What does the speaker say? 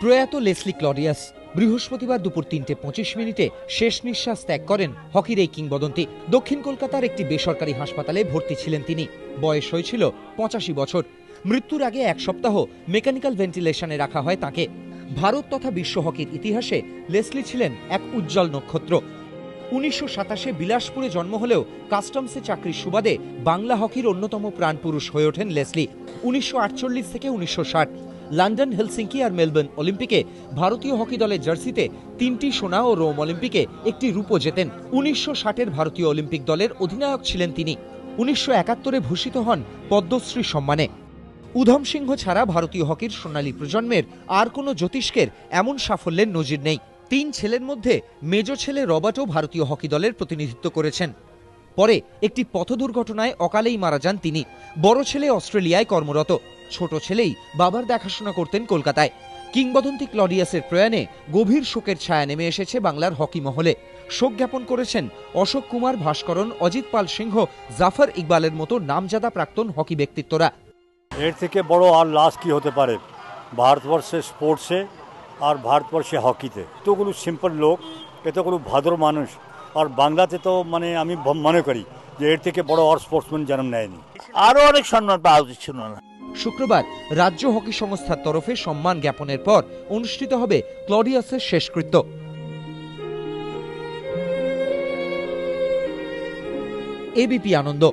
প্রয়াত Leslie Claudius বৃহস্পতিবার দুপুর ৩:২৫ শেষ নিঃশ্বাস ত্যাগ করেন হকির এই কিংবদন্তি। দক্ষিণ কলকাতার একটি বেসরকারি হাসপাতালে ভর্তি ছিলেন তিনি। বয়স হয়েছিল ৮৫ বছর। মৃত্যুর আগে এক সপ্তাহ মেকানিক্যাল ভেন্টিলেশনে রাখা হয় তাঁকে। ভারত তথা বিশ্ব হকির ইতিহাসে লেসলি ছিলেন এক উজ্জ্বল নক্ষত্র। ১৯২৭ বিলাসপুরে জন্ম হলেও কাস্টমসে চাকরির সুবাদে বাংলা হকির অন্যতম প্রাণপুরুষ হয়ে ওঠেন লেসলি। ১৯৪৮ থেকে ১৯৬০ লন্ডন, হেলসিঙ্কি আর মেলবোর্ন অলিম্পিকে ভারতীয় হকি দলের জার্সিতে ৩টি সোনা ও রোম অলিম্পিকে একটি রূপো জেতেন। ১৯৬০-এর ভারতীয় অলিম্পিক দলের অধিনায়ক ছিলেন তিনি। ১৯৭১-এ ভূষিত হন পদ্মশ্রী সম্মানে। উধম সিংহ ছাড়া ভারতীয় হকির সোনালী প্রজন্মের আর কোনো জ্যোতিষ্কের এমন সাফল্যের নজির নেই। ৩ ছেলের মধ্যে মেজ ছেলে রবার্টও ভারতীয় হকি দলের প্রতিনিধিত্ব করেছেন। পরে একটি পথ দুর্ঘটনায় অকালেই মারা যান তিনি। বড় ছেলে অস্ট্রেলিয়ায় কর্মরত, ছোট ছেলেই বাবার দেখাশোনা করতেন কলকাতায়। কিংবদন্তি ক্লডিয়াসের প্রয়াণে গভীর শোকের ছায়া নেমে এসেছে বাংলার হকি মহলে। শোক জ্ঞাপন করেছেন অশোক কুমার, ভাস্করন, অজিত পাল সিংহ, জাফর ইকবালের মতো নামজাদা প্রাক্তন হকি ব্যক্তিত্বরা। এর থেকে বড় আর লাশ কি হতে পারে ভারতবর্ষের স্পোর্টসে আর ভারতবর্ষে হকিতে। এতগুলো সিম্পল লোক, এতগুলো ভদ্র মানুষ, আর বাংলাতে তো আমি মনে করি যে এর থেকে বড় আর স্পোর্টসম্যান জন্ম নেয়নি। আরো অনেক সম্মান পাওয়া উচিত ছিল না। শুক্রবার রাজ্য হকি সংস্থার তরফে সম্মান জ্ঞাপনের পর অনুষ্ঠিত হবে ক্লডিয়াসের শেষকৃত্য। এবিপি আনন্দ।